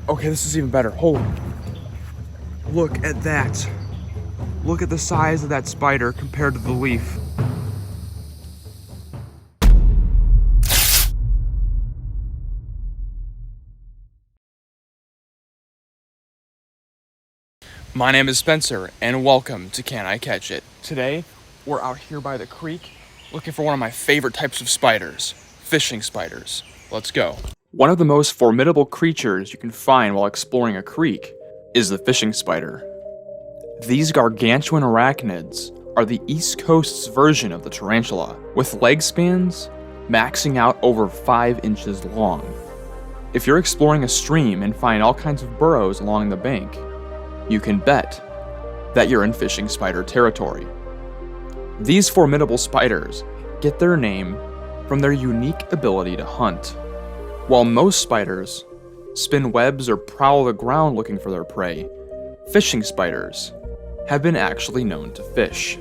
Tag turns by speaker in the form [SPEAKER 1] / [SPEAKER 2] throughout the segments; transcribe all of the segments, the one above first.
[SPEAKER 1] Okay, this is even better. Hold. Look at that. Look at the size of that spider compared to the leaf. My name is Spencer, and welcome to Can I Catch It? Today, we're out here by the creek looking for one of my favorite types of spiders, fishing spiders. Let's go. One of the most formidable creatures you can find while exploring a creek is the fishing spider. These gargantuan arachnids are the East Coast's version of the tarantula, with leg spans maxing out over 5 inches long. If you're exploring a stream and find all kinds of burrows along the bank, you can bet that you're in fishing spider territory. These formidable spiders get their name from their unique ability to hunt. While most spiders spin webs or prowl the ground looking for their prey, fishing spiders have been actually known to fish.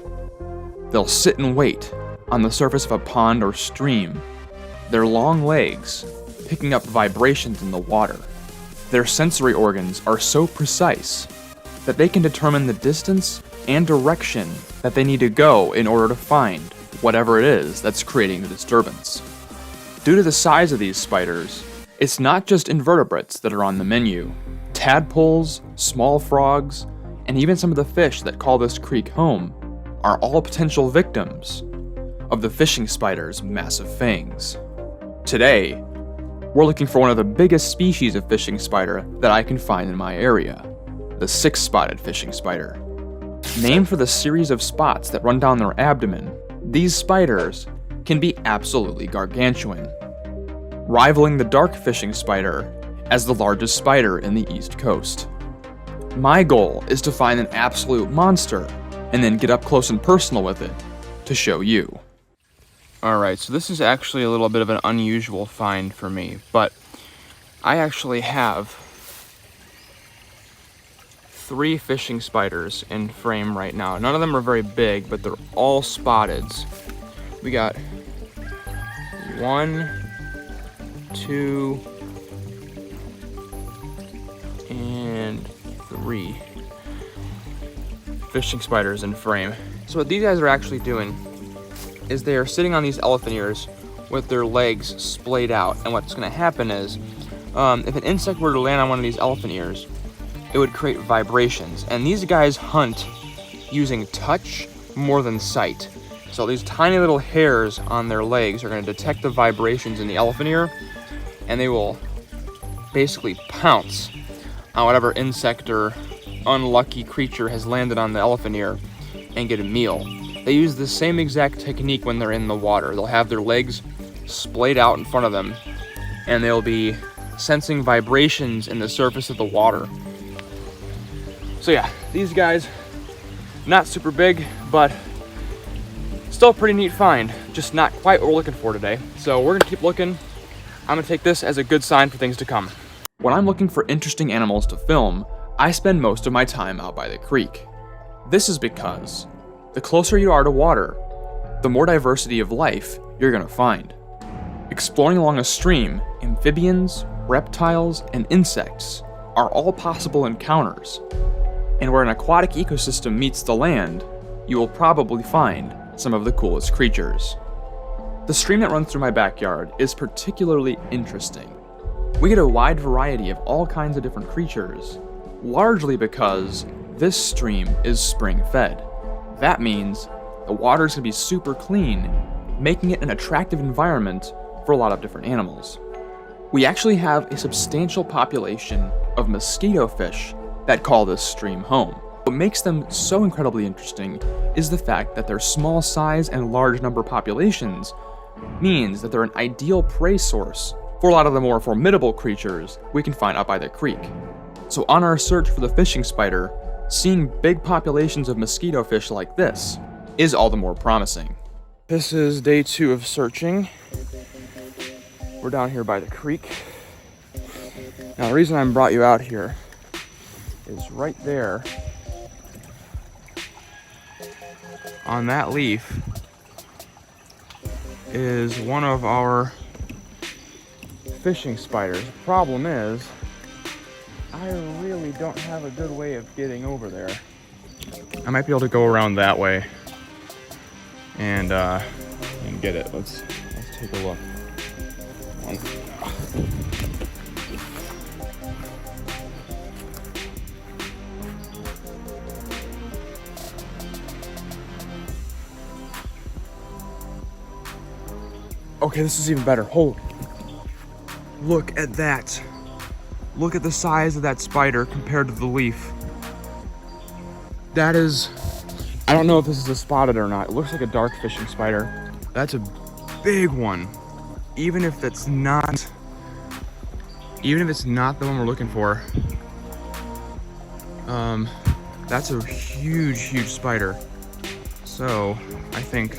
[SPEAKER 1] They'll sit and wait on the surface of a pond or stream, their long legs picking up vibrations in the water. Their sensory organs are so precise that they can determine the distance and direction that they need to go in order to find whatever it is that's creating the disturbance. Due to the size of these spiders, it's not just invertebrates that are on the menu. Tadpoles, small frogs, and even some of the fish that call this creek home are all potential victims of the fishing spider's massive fangs. Today, we're looking for one of the biggest species of fishing spider that I can find in my area, the six-spotted fishing spider. Named for the series of spots that run down their abdomen, these spiders can be absolutely gargantuan, rivaling the dark fishing spider as the largest spider in the East Coast. My goal is to find an absolute monster and then get up close and personal with it to show you. Alright, so this is actually a little bit of an unusual find for me, but I actually have 3 fishing spiders in frame right now. None of them are very big, but they're all spotteds. We got 1, 2, and 3 fishing spiders in frame. So what these guys are actually doing is they are sitting on these elephant ears with their legs splayed out. And what's going to happen is, if an insect were to land on one of these elephant ears, it would create vibrations. And these guys hunt using touch more than sight. So these tiny little hairs on their legs are going to detect the vibrations in the elephant ear, and they will basically pounce on whatever insect or unlucky creature has landed on the elephant ear and get a meal. They use the same exact technique when they're in the water. They'll have their legs splayed out in front of them, and they'll be sensing vibrations in the surface of the water. So yeah, these guys, not super big, but still a pretty neat find. Just not quite what we're looking for today. So we're gonna keep looking. I'm gonna take this as a good sign for things to come. When I'm looking for interesting animals to film, I spend most of my time out by the creek. This is because the closer you are to water, the more diversity of life you're gonna find. Exploring along a stream, amphibians, reptiles, and insects are all possible encounters. And where an aquatic ecosystem meets the land, you will probably find some of the coolest creatures. The stream that runs through my backyard is particularly interesting. We get a wide variety of all kinds of different creatures, largely because this stream is spring-fed. That means the water's gonna be super clean, making it an attractive environment for a lot of different animals. We actually have a substantial population of mosquito fish that call this stream home. What makes them so incredibly interesting is the fact that their small size and large number populations means that they're an ideal prey source for a lot of the more formidable creatures we can find out by the creek. So on our search for the fishing spider, seeing big populations of mosquito fish like this is all the more promising. This is day 2 of searching. We're down here by the creek. Now the reason I brought you out here is right there on that leaf is one of our fishing spiders. The problem is I really don't have a good way of getting over there. I might be able to go around that way and get it. Let's take a look. Okay, this is even better. Hold. Look at that. Look at the size of that spider compared to the leaf. That is, I don't know if this is a spotted or not. It looks like a dark fishing spider. That's a big one. Even if it's not the one we're looking for. That's a huge spider. So I think,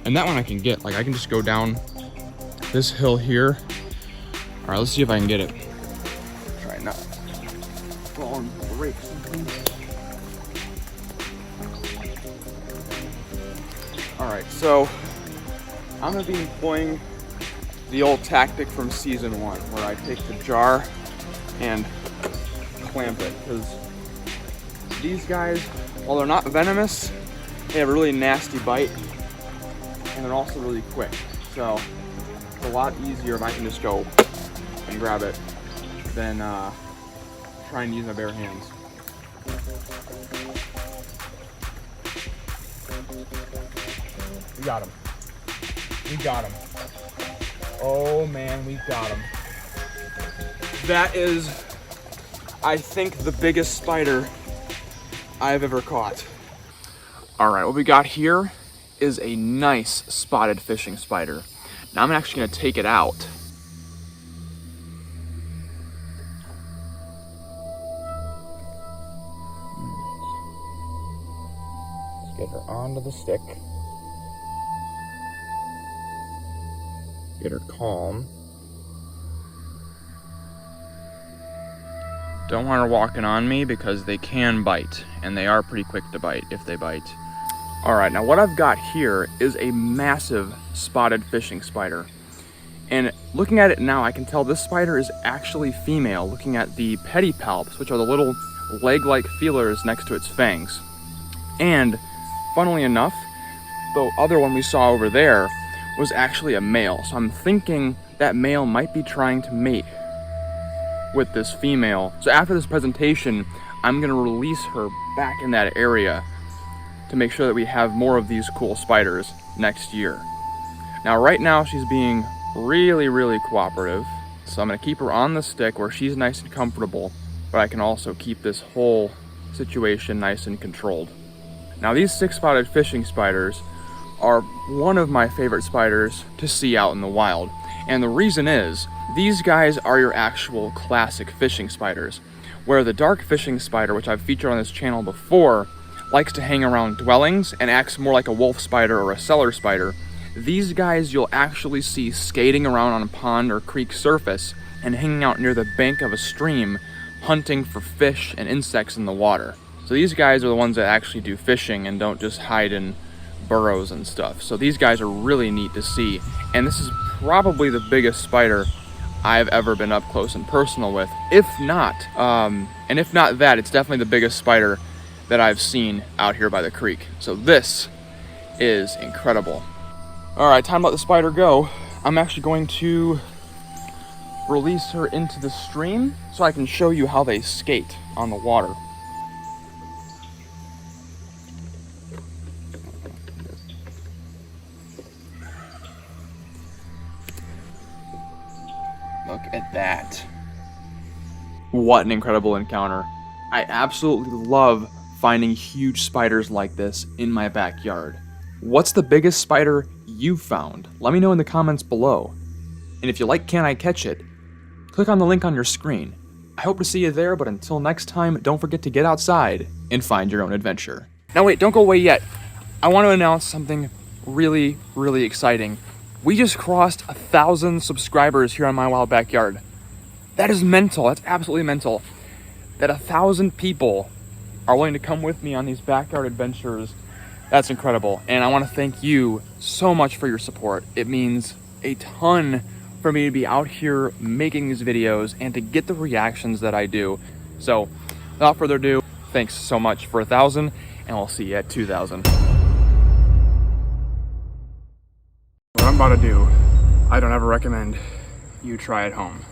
[SPEAKER 1] and that one I can get. Like I can just go down this hill here. All right, let's see if I can get it. Try not falling break something. All right, so I'm gonna be employing the old tactic from season 1, where I take the jar and clamp it, because these guys, while they're not venomous, they have a really nasty bite, and they're also really quick. So it's a lot easier if I can just go and grab it than try and use my bare hands. We got him. We got him. Oh man, we got him. That is, I think, the biggest spider I've ever caught. All right, what we got here is a nice spotted fishing spider. Now I'm actually gonna take it out. Let's get her onto the stick. Get her calm. Don't want her walking on me because they can bite, and they are pretty quick to bite if they bite. All right, now what I've got here is a massive spotted fishing spider. And looking at it now, I can tell this spider is actually female, looking at the pedipalps, which are the little leg-like feelers next to its fangs. And funnily enough, the other one we saw over there was actually a male. So I'm thinking that male might be trying to mate with this female. So after this presentation, I'm gonna release her back in that area to make sure that we have more of these cool spiders next year. Now right now she's being really cooperative. So I'm gonna keep her on the stick where she's nice and comfortable, but I can also keep this whole situation nice and controlled. Now these 6-spotted fishing spiders are one of my favorite spiders to see out in the wild. And the reason is, these guys are your actual classic fishing spiders, where the dark fishing spider, which I've featured on this channel before, likes to hang around dwellings and acts more like a wolf spider or a cellar spider. These guys you'll actually see skating around on a pond or creek surface and hanging out near the bank of a stream, hunting for fish and insects in the water. So these guys are the ones that actually do fishing and don't just hide in burrows and stuff. So these guys are really neat to see, and this is probably the biggest spider I've ever been up close and personal with. If not that, it's definitely the biggest spider that I've seen out here by the creek. So this is incredible. All right, time to let the spider go. I'm actually going to release her into the stream so I can show you how they skate on the water. Look at that. What an incredible encounter. I absolutely love finding huge spiders like this in my backyard. What's the biggest spider you've found? Let me know in the comments below. And if you like Can I Catch It, click on the link on your screen. I hope to see you there, but until next time, don't forget to get outside and find your own adventure. Now wait, don't go away yet. I want to announce something really exciting. We just crossed 1,000 subscribers here on My Wild Backyard. That is mental. That's absolutely mental. That 1,000 people are willing to come with me on these backyard adventures. That's incredible. And I want to thank you so much for your support. It means a ton for me to be out here making these videos and to get the reactions that I do. So without further ado, thanks so much for 1,000, and we'll see you at 2,000. What I'm about to do, I don't ever recommend you try at home.